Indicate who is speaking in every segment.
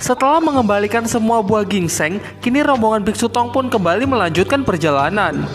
Speaker 1: Setelah mengembalikan semua buah gingseng, kini rombongan Biksu Tong pun kembali melanjutkan perjalanan.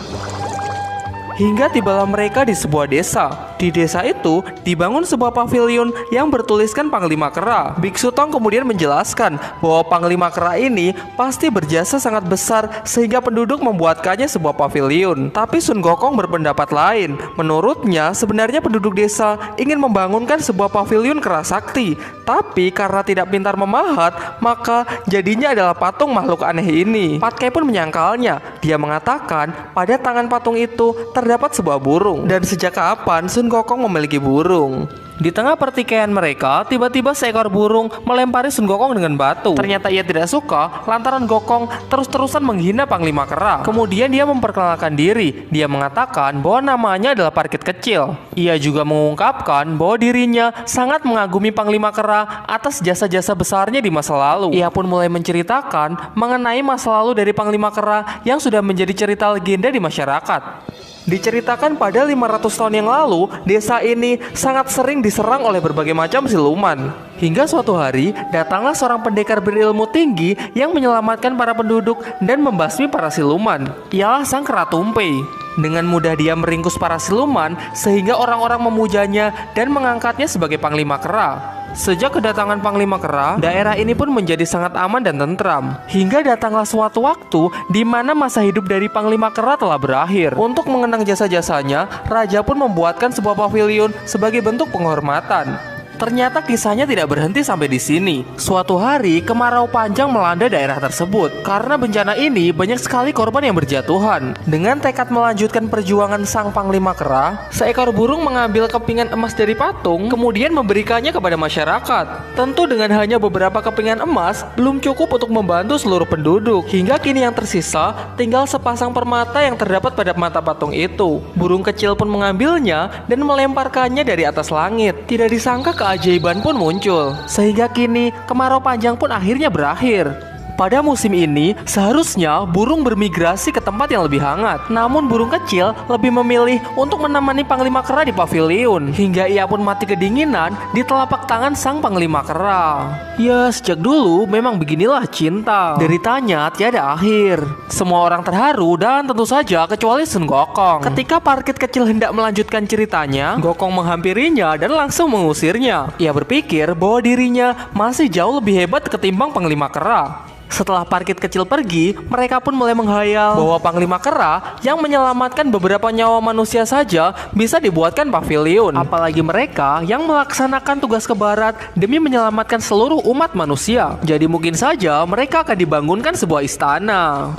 Speaker 1: Hingga tibalah mereka di sebuah desa. Di desa itu dibangun sebuah pavilion yang bertuliskan Panglima Kera. Biksu Tong kemudian menjelaskan bahwa Panglima Kera ini pasti berjasa sangat besar sehingga penduduk membuatkannya sebuah pavilion. Tapi Sun Gokong berpendapat lain. Menurutnya sebenarnya penduduk desa ingin membangunkan sebuah pavilion kera sakti, tapi karena tidak pintar memahat, maka jadinya adalah patung makhluk aneh ini. Pat Kai pun menyangkalnya. Dia mengatakan pada tangan patung itu terdapat sebuah burung. Dan sejak kapan Sun Gokong memiliki burung? Di tengah pertikaian mereka, tiba-tiba seekor burung melempari Sun Gokong dengan batu. Ternyata ia tidak suka lantaran Gokong terus-terusan menghina Panglima Kera. Kemudian dia memperkenalkan diri. Dia mengatakan bahwa namanya adalah Parkit Kecil. Ia juga mengungkapkan bahwa dirinya sangat mengagumi Panglima Kera atas jasa-jasa besarnya di masa lalu. Ia pun mulai menceritakan mengenai masa lalu dari Panglima Kera yang sudah menjadi cerita legenda di masyarakat. Diceritakan pada 500 tahun yang lalu, desa ini sangat sering diserang oleh berbagai macam siluman. Hingga suatu hari, datanglah seorang pendekar berilmu tinggi yang menyelamatkan para penduduk dan membasmi para siluman. Ialah Sang Kera Tumpei. Dengan mudah dia meringkus para siluman sehingga orang-orang memujanya dan mengangkatnya sebagai Panglima Kera. Sejak kedatangan Panglima Kera, daerah ini pun menjadi sangat aman dan tentram. Hingga datanglah suatu waktu di mana masa hidup dari Panglima Kera telah berakhir. Untuk mengenang jasa-jasanya, raja pun membuatkan sebuah pavilion sebagai bentuk penghormatan. Ternyata kisahnya tidak berhenti sampai di sini. Suatu hari, kemarau panjang melanda daerah tersebut. Karena bencana ini, banyak sekali korban yang berjatuhan. Dengan tekad melanjutkan perjuangan sang Panglima Kera, seekor burung mengambil kepingan emas dari patung, kemudian memberikannya kepada masyarakat. Tentu dengan hanya beberapa kepingan emas, belum cukup untuk membantu seluruh penduduk. Hingga kini yang tersisa, tinggal sepasang permata yang terdapat pada mata patung itu. Burung kecil pun mengambilnya dan melemparkannya dari atas langit. Tidak disangka keajaiban pun muncul, sehingga kini kemarau panjang pun akhirnya berakhir. Pada musim ini, seharusnya burung bermigrasi ke tempat yang lebih hangat. Namun burung kecil lebih memilih untuk menemani Panglima Kera di pavilion, hingga ia pun mati kedinginan di telapak tangan sang Panglima Kera. Ya, sejak dulu memang beginilah cinta. Deritanya tiada akhir. Semua orang terharu dan tentu saja kecuali Sun Gokong. Ketika Parkit Kecil hendak melanjutkan ceritanya, Gokong menghampirinya dan langsung mengusirnya. Ia berpikir bahwa dirinya masih jauh lebih hebat ketimbang Panglima Kera. Setelah Parkit Kecil pergi, mereka pun mulai menghayal bahwa Panglima Kera yang menyelamatkan beberapa nyawa manusia saja bisa dibuatkan pavilion. Apalagi mereka yang melaksanakan tugas ke barat demi menyelamatkan seluruh umat manusia. Jadi mungkin saja mereka akan dibangunkan sebuah istana.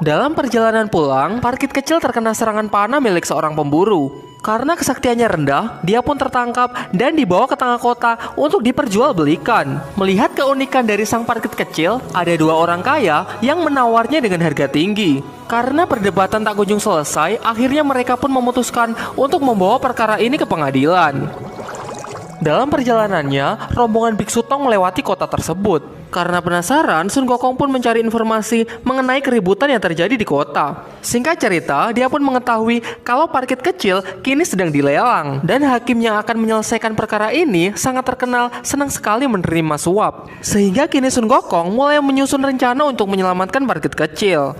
Speaker 1: Dalam perjalanan pulang, Parkit Kecil terkena serangan panah milik seorang pemburu. Karena kesaktiannya rendah, dia pun tertangkap dan dibawa ke tengah kota untuk diperjualbelikan. Melihat keunikan dari sang Parkit Kecil, ada dua orang kaya yang menawarnya dengan harga tinggi. Karena perdebatan tak kunjung selesai, akhirnya mereka pun memutuskan untuk membawa perkara ini ke pengadilan. Dalam perjalanannya, rombongan Biksu Tong melewati kota tersebut. Karena penasaran, Sun Gokong pun mencari informasi mengenai keributan yang terjadi di kota. Singkat cerita, dia pun mengetahui kalau Parkit Kecil kini sedang dilelang. Dan hakim yang akan menyelesaikan perkara ini sangat terkenal senang sekali menerima suap. Sehingga kini Sun Gokong mulai menyusun rencana untuk menyelamatkan Parkit Kecil.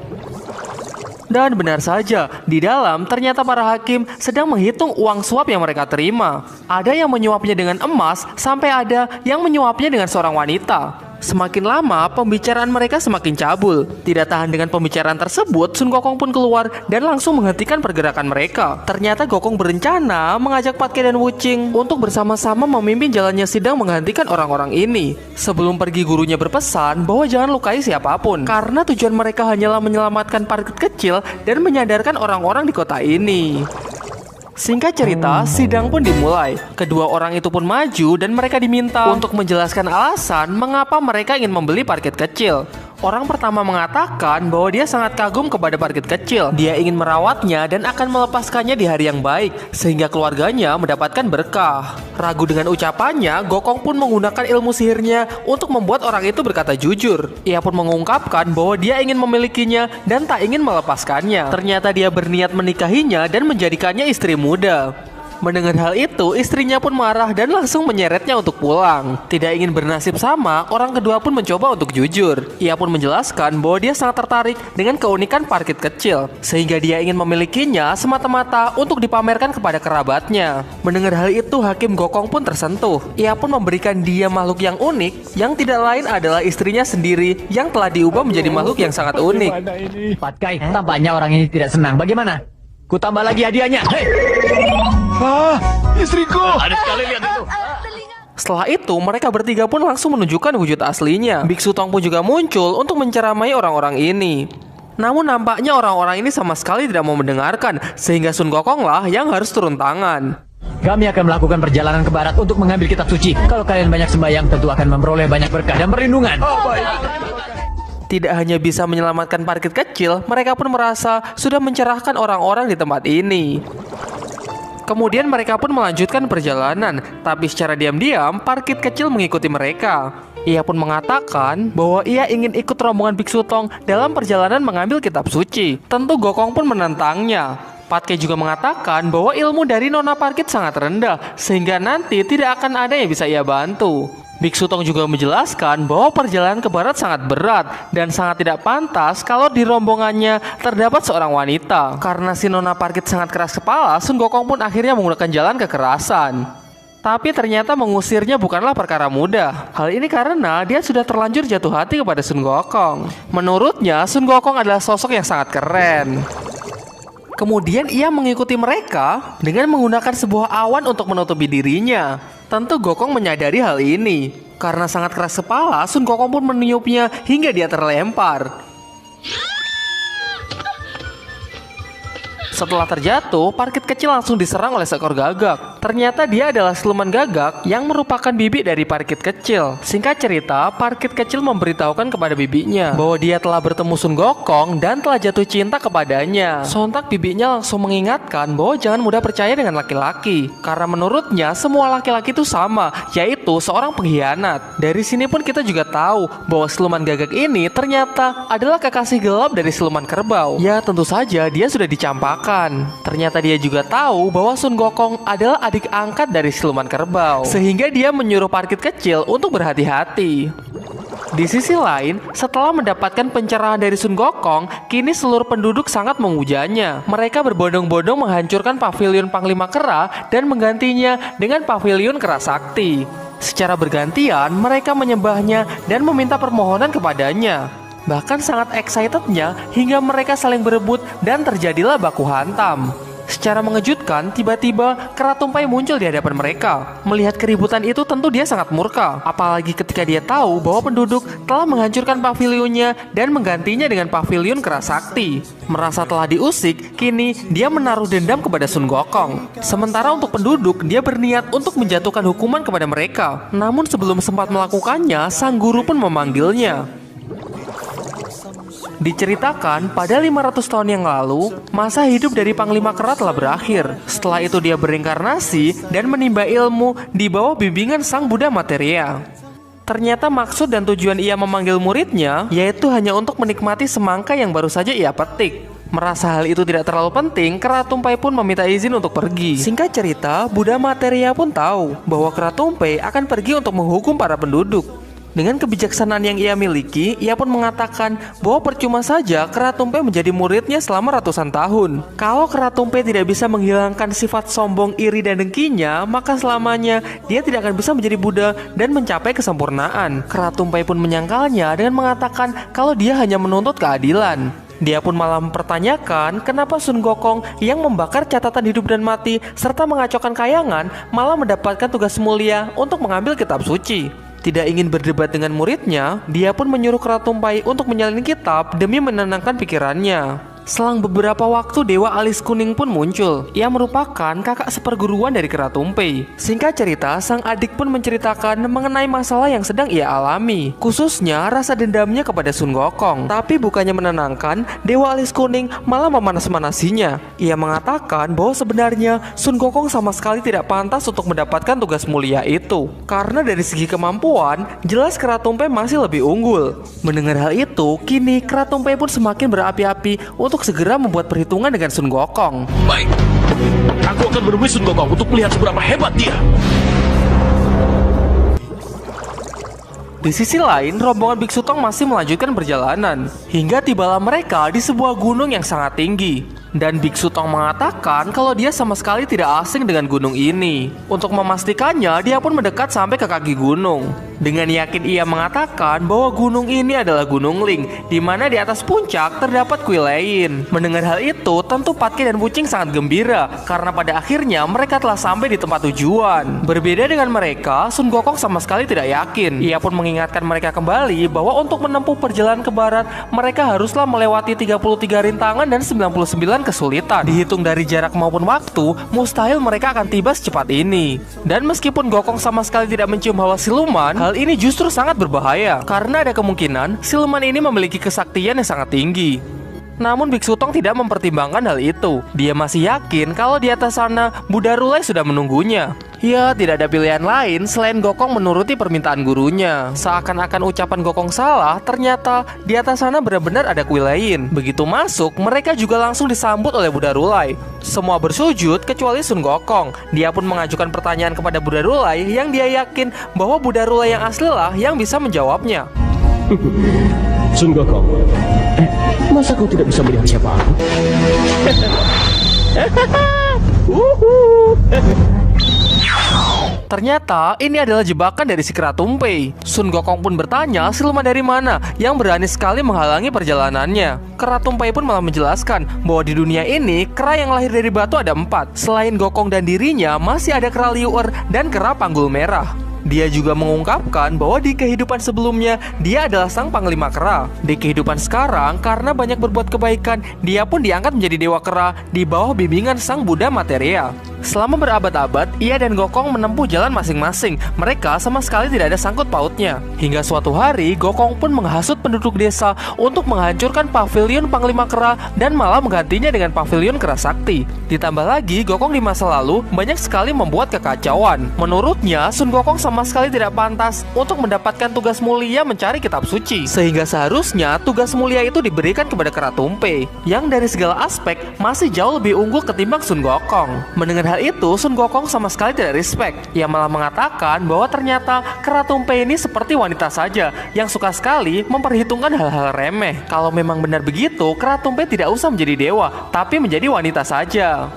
Speaker 1: Dan benar saja, di dalam ternyata para hakim sedang menghitung uang suap yang mereka terima. Ada yang menyuapnya dengan emas, sampai ada yang menyuapnya dengan seorang wanita. Semakin lama, pembicaraan mereka semakin cabul. Tidak tahan dengan pembicaraan tersebut, Sun Gokong pun keluar dan langsung menghentikan pergerakan mereka. Ternyata Gokong berencana mengajak Pat Kai dan Wu Qing untuk bersama-sama memimpin jalannya sidang menghentikan orang-orang ini. Sebelum pergi, gurunya berpesan bahwa jangan lukai siapapun, karena tujuan mereka hanyalah menyelamatkan Parkit Kecil dan menyadarkan orang-orang di kota ini. Singkat cerita, sidang pun dimulai. Kedua orang itu pun maju dan mereka diminta untuk menjelaskan alasan mengapa mereka ingin membeli Parkit Kecil. Orang pertama mengatakan bahwa dia sangat kagum kepada Parkit Kecil. Dia ingin merawatnya dan akan melepaskannya di hari yang baik, sehingga keluarganya mendapatkan berkah. Ragu dengan ucapannya, Gokong pun menggunakan ilmu sihirnya untuk membuat orang itu berkata jujur. Ia pun mengungkapkan bahwa dia ingin memilikinya dan tak ingin melepaskannya. Ternyata dia berniat menikahinya dan menjadikannya istri muda. Mendengar hal itu, istrinya pun marah dan langsung menyeretnya untuk pulang. Tidak ingin bernasib sama, orang kedua pun mencoba untuk jujur. Ia pun menjelaskan bahwa dia sangat tertarik dengan keunikan parkit kecil, sehingga dia ingin memilikinya semata-mata untuk dipamerkan kepada kerabatnya. Mendengar hal itu, Hakim Gokong pun tersentuh. Ia pun memberikan dia makhluk yang unik, yang tidak lain adalah istrinya sendiri yang telah diubah menjadi makhluk yang sangat unik.
Speaker 2: Patkai, tampaknya orang ini tidak senang. Bagaimana? Ku tambah lagi hadiahnya. Hei!
Speaker 3: Istriku.
Speaker 2: Ada sekali lihat itu.
Speaker 1: Setelah itu, mereka bertiga pun langsung menunjukkan wujud aslinya. Biksu Tong pun juga muncul untuk menceramai orang-orang ini. Namun nampaknya orang-orang ini sama sekali tidak mau mendengarkan, sehingga Sun Gokong lah yang harus turun tangan.
Speaker 2: Kami akan melakukan perjalanan ke barat untuk mengambil kitab suci. Kalau kalian banyak sembahyang, tentu akan memperoleh banyak berkah dan perlindungan.
Speaker 1: Tidak hanya bisa menyelamatkan parkit kecil, mereka pun merasa sudah mencerahkan orang-orang di tempat ini. Kemudian mereka pun melanjutkan perjalanan, tapi secara diam-diam parkit kecil mengikuti mereka. Ia pun mengatakan bahwa ia ingin ikut rombongan Biksu Tong dalam perjalanan mengambil kitab suci. Tentu Gokong pun menentangnya. Patkai juga mengatakan bahwa ilmu dari Nona Parkit sangat rendah, sehingga nanti tidak akan ada yang bisa ia bantu. Biksu Tong juga menjelaskan bahwa perjalanan ke barat sangat berat dan sangat tidak pantas kalau di rombongannya terdapat seorang wanita. Karena si Nona Parkit sangat keras kepala, Sun Gokong pun akhirnya menggunakan jalan kekerasan. Tapi ternyata mengusirnya bukanlah perkara mudah. Hal ini karena dia sudah terlanjur jatuh hati kepada Sun Gokong. Menurutnya, Sun Gokong adalah sosok yang sangat keren. Kemudian ia mengikuti mereka dengan menggunakan sebuah awan untuk menutupi dirinya. Tentu Gokong menyadari hal ini. Karena sangat keras kepala, Sun Gokong pun meniupnya hingga dia terlempar. Setelah terjatuh, parkit kecil langsung diserang oleh seekor gagak. Ternyata dia adalah siluman gagak yang merupakan bibi dari parkit kecil. Singkat cerita, parkit kecil memberitahukan kepada bibinya bahwa dia telah bertemu Sun Gokong dan telah jatuh cinta kepadanya. Sontak bibinya langsung mengingatkan bahwa jangan mudah percaya dengan laki-laki, karena menurutnya semua laki-laki itu sama, yaitu seorang pengkhianat. Dari sini pun kita juga tahu bahwa siluman gagak ini ternyata adalah kekasih gelap dari siluman kerbau. Ya tentu saja dia sudah dicampakkan. Ternyata dia juga tahu bahwa Sun Gokong adalah adik angkat dari siluman kerbau, sehingga dia menyuruh parkit kecil untuk berhati-hati. Di sisi lain, setelah mendapatkan pencerahan dari Sun Gokong, kini seluruh penduduk sangat memujanya. Mereka berbondong-bondong menghancurkan pavilion Panglima Kera dan menggantinya dengan pavilion Kera Sakti. Secara bergantian, mereka menyembahnya dan meminta permohonan kepadanya. Bahkan sangat excitednya hingga mereka saling berebut dan terjadilah baku hantam. Secara mengejutkan, tiba-tiba Kera Tumpai muncul di hadapan mereka. Melihat keributan itu tentu dia sangat murka. Apalagi ketika dia tahu bahwa penduduk telah menghancurkan pavilionnya dan menggantinya dengan pavilion Kera Sakti. Merasa telah diusik, kini dia menaruh dendam kepada Sun Gokong. Sementara untuk penduduk, dia berniat untuk menjatuhkan hukuman kepada mereka. Namun sebelum sempat melakukannya, sang guru pun memanggilnya. Diceritakan pada 500 tahun yang lalu, masa hidup dari Panglima Kera telah berakhir. Setelah itu dia berinkarnasi dan menimba ilmu di bawah bimbingan Sang Buddha Materia. Ternyata maksud dan tujuan ia memanggil muridnya yaitu hanya untuk menikmati semangka yang baru saja ia petik. Merasa hal itu tidak terlalu penting, Kera Tumpai pun meminta izin untuk pergi. Singkat cerita, Buddha Materia pun tahu bahwa Kera Tumpai akan pergi untuk menghukum para penduduk. Dengan kebijaksanaan yang ia miliki, ia pun mengatakan bahwa percuma saja Kera Tumpai menjadi muridnya selama ratusan tahun. Kalau Kera Tumpai tidak bisa menghilangkan sifat sombong, iri, dan dengkinya, maka selamanya dia tidak akan bisa menjadi Buddha dan mencapai kesempurnaan. Kera Tumpai pun menyangkalnya dengan mengatakan kalau dia hanya menuntut keadilan. Dia pun malah mempertanyakan kenapa Sun Gokong yang membakar catatan hidup dan mati serta mengacaukan kayangan malah mendapatkan tugas mulia untuk mengambil kitab suci. Tidak ingin berdebat dengan muridnya, dia pun menyuruh Kera Tumpai untuk menyalin kitab demi menenangkan pikirannya. Selang beberapa waktu, Dewa Alis Kuning pun muncul. Ia merupakan kakak seperguruan dari Kera Tumpai. Singkat cerita, sang adik pun menceritakan mengenai masalah yang sedang ia alami, khususnya rasa dendamnya kepada Sun Gokong. Tapi bukannya menenangkan, Dewa Alis Kuning malah memanas-manasinya. Ia mengatakan bahwa sebenarnya Sun Gokong sama sekali tidak pantas untuk mendapatkan tugas mulia itu. Karena dari segi kemampuan, jelas Kera Tumpai masih lebih unggul. Mendengar hal itu, kini Kera Tumpai pun semakin berapi-api untuk segera membuat perhitungan dengan Sun Gokong.
Speaker 3: Baik, Aku akan menemui Sun Gokong untuk melihat seberapa hebat dia.
Speaker 1: Di sisi lain, rombongan Biksu Tong masih melanjutkan perjalanan hingga tibalah mereka di sebuah gunung yang sangat tinggi. Dan Biksu Tong mengatakan kalau dia sama sekali tidak asing dengan gunung ini. Untuk memastikannya, dia pun mendekat sampai ke kaki gunung. Dengan yakin ia mengatakan bahwa gunung ini adalah Gunung Ling, di mana di atas puncak terdapat kuil lain. Mendengar hal itu, tentu Patki dan Wuching sangat gembira karena pada akhirnya mereka telah sampai di tempat tujuan. Berbeda dengan mereka, Sun Gokong sama sekali tidak yakin. Ia pun mengingatkan mereka kembali bahwa untuk menempuh perjalanan ke barat, mereka haruslah melewati 33 rintangan dan 99 kesulitan. Dihitung dari jarak maupun waktu, mustahil mereka akan tiba secepat ini. Dan meskipun Gokong sama sekali tidak mencium hawa siluman, hal ini justru sangat berbahaya karena ada kemungkinan siluman ini memiliki kesaktian yang sangat tinggi. Namun Biksu Tong tidak mempertimbangkan hal itu. Dia masih yakin kalau di atas sana Buddha Rulai sudah menunggunya. Ya, tidak ada pilihan lain selain Gokong menuruti permintaan gurunya. Seakan-akan ucapan Gokong salah, ternyata di atas sana benar-benar ada kuil lain. Begitu masuk, mereka juga langsung disambut oleh Buddha Rulai. Semua bersujud kecuali Sun Gokong. Dia pun mengajukan pertanyaan kepada Buddha Rulai yang dia yakin bahwa Buddha Rulai yang aslilah yang bisa menjawabnya.
Speaker 3: Sun Gokong, masa kau tidak bisa melihat siapa aku?
Speaker 1: Ternyata ini adalah jebakan dari si kera tumpei. Sun Gokong pun bertanya siluman dari mana yang berani sekali menghalangi perjalanannya. Kera tumpei pun malah menjelaskan bahwa di dunia ini kera yang lahir dari batu ada 4. Selain Gokong dan dirinya, masih ada kera liuer dan kera panggul merah. Dia juga mengungkapkan bahwa di kehidupan sebelumnya dia adalah sang panglima kera. Di kehidupan sekarang, karena banyak berbuat kebaikan, dia pun diangkat menjadi dewa kera di bawah bimbingan sang Buddha Materia. Selama berabad-abad, ia dan Gokong menempuh jalan masing-masing. Mereka sama sekali tidak ada sangkut pautnya. Hingga suatu hari, Gokong pun menghasut penduduk desa untuk menghancurkan pavilion Panglima Kera dan malah menggantinya dengan pavilion Kera Sakti. Ditambah lagi, Gokong di masa lalu banyak sekali membuat kekacauan. Menurutnya, Sun Gokong sama sekali tidak pantas untuk mendapatkan tugas mulia mencari kitab suci. Sehingga seharusnya tugas mulia itu diberikan kepada Kera Tumpei, yang dari segala aspek masih jauh lebih unggul ketimbang Sun Gokong. Mendengar hal itu, Sun Gokong sama sekali tidak respect. Ia malah mengatakan bahwa ternyata Kera Tumpei ini seperti wanita saja yang suka sekali memperhitungkan hal-hal remeh. Kalau memang benar begitu, Kera Tumpei tidak usah menjadi dewa, tapi menjadi wanita saja.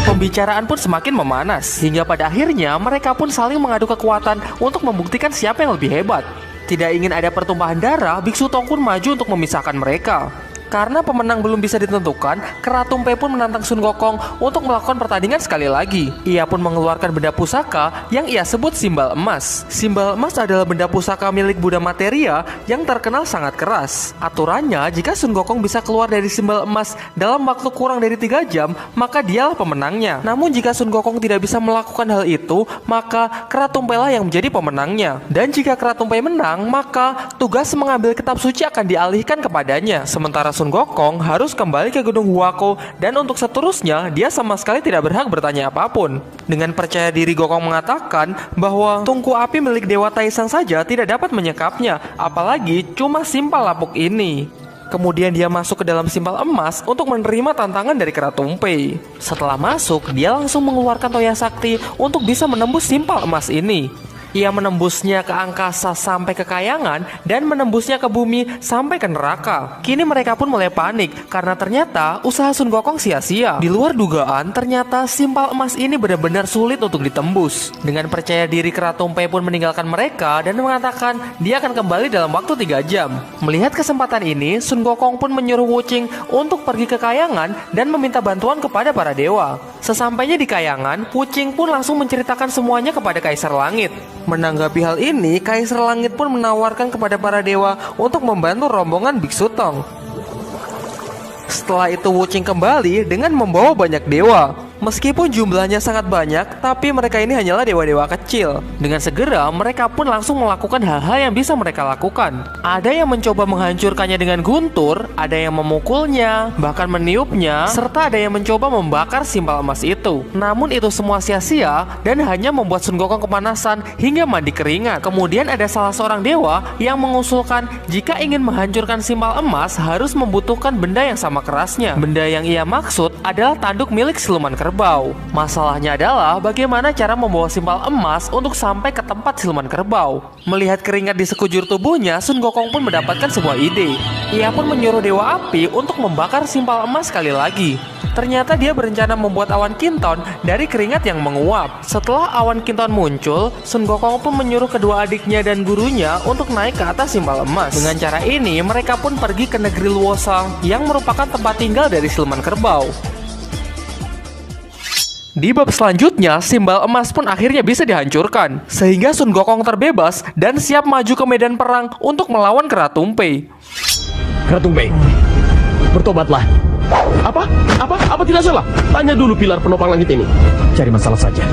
Speaker 1: Pembicaraan pun semakin memanas, hingga pada akhirnya mereka pun saling mengadu kekuatan untuk membuktikan siapa yang lebih hebat. Tidak ingin ada pertumpahan darah, Biksu Tong pun maju untuk memisahkan mereka. Karena pemenang belum bisa ditentukan, Kera Tumpei pun menantang Sun Gokong untuk melakukan pertandingan sekali lagi. Ia pun mengeluarkan benda pusaka yang ia sebut simbal emas. Simbal emas adalah benda pusaka milik Buddha Materia yang terkenal sangat keras. Aturannya, jika Sun Gokong bisa keluar dari simbal emas dalam waktu kurang dari 3 jam, maka dialah pemenangnya. Namun jika Sun Gokong tidak bisa melakukan hal itu, maka Kera Tumpei lah yang menjadi pemenangnya. Dan jika Kera Tumpei menang, maka tugas mengambil kitab suci akan dialihkan kepadanya. Sementara Sun Gokong harus kembali ke Gunung Huako, dan untuk seterusnya dia sama sekali tidak berhak bertanya apapun. Dengan percaya diri, Gokong mengatakan bahwa tungku api milik Dewa Taisang saja tidak dapat menyekapnya, apalagi cuma simpal lapuk ini. Kemudian dia masuk ke dalam simpal emas untuk menerima tantangan dari Kera Tumpei. Setelah masuk, dia langsung mengeluarkan toya sakti untuk bisa menembus simpal emas ini. Ia menembusnya ke angkasa sampai ke kayangan dan menembusnya ke bumi sampai ke neraka. Kini mereka pun mulai panik karena ternyata usaha Sun Gokong sia-sia. Di luar dugaan, ternyata simpal emas ini benar-benar sulit untuk ditembus. Dengan percaya diri, Kera Tumpei pun meninggalkan mereka dan mengatakan dia akan kembali dalam waktu 3 jam. Melihat kesempatan ini, Sun Gokong pun menyuruh Wuching untuk pergi ke kayangan dan meminta bantuan kepada para dewa. Sesampainya di kayangan, Wuching pun langsung menceritakan semuanya kepada Kaisar Langit. Menanggapi hal ini, Kaisar Langit pun menawarkan kepada para dewa untuk membantu rombongan Biksu Tong. Setelah itu Wuching kembali dengan membawa banyak dewa. Meskipun jumlahnya sangat banyak, tapi mereka ini hanyalah dewa-dewa kecil. Dengan segera, mereka pun langsung melakukan hal-hal yang bisa mereka lakukan. Ada yang mencoba menghancurkannya dengan guntur, ada yang memukulnya, bahkan meniupnya, serta ada yang mencoba membakar simbal emas itu. Namun itu semua sia-sia dan hanya membuat Sun Gokong kepanasan hingga mandi keringat. Kemudian ada salah seorang dewa yang mengusulkan jika ingin menghancurkan simbal emas harus membutuhkan benda yang sama kerasnya. Benda yang ia maksud adalah tanduk milik siluman kerbau. Masalahnya adalah bagaimana cara membawa simbal emas untuk sampai ke tempat siluman kerbau. Melihat keringat di sekujur tubuhnya, Sun Gokong pun mendapatkan sebuah ide. Ia pun menyuruh dewa api untuk membakar simbal emas sekali lagi. Ternyata dia berencana membuat awan kinton dari keringat yang menguap. Setelah awan kinton muncul, Sun Gokong pun menyuruh kedua adiknya dan gurunya untuk naik ke atas simbal emas. Dengan cara ini, mereka pun pergi ke negeri Luosang yang merupakan tempat tinggal dari siluman kerbau. Di bab selanjutnya, simbal emas pun akhirnya bisa dihancurkan, sehingga Sun Gokong terbebas dan siap maju ke medan perang untuk melawan Keratumpe.
Speaker 3: Keratumpe, bertobatlah. Apa tidak salah? Tanya dulu pilar penopang langit ini.
Speaker 2: Cari masalah saja.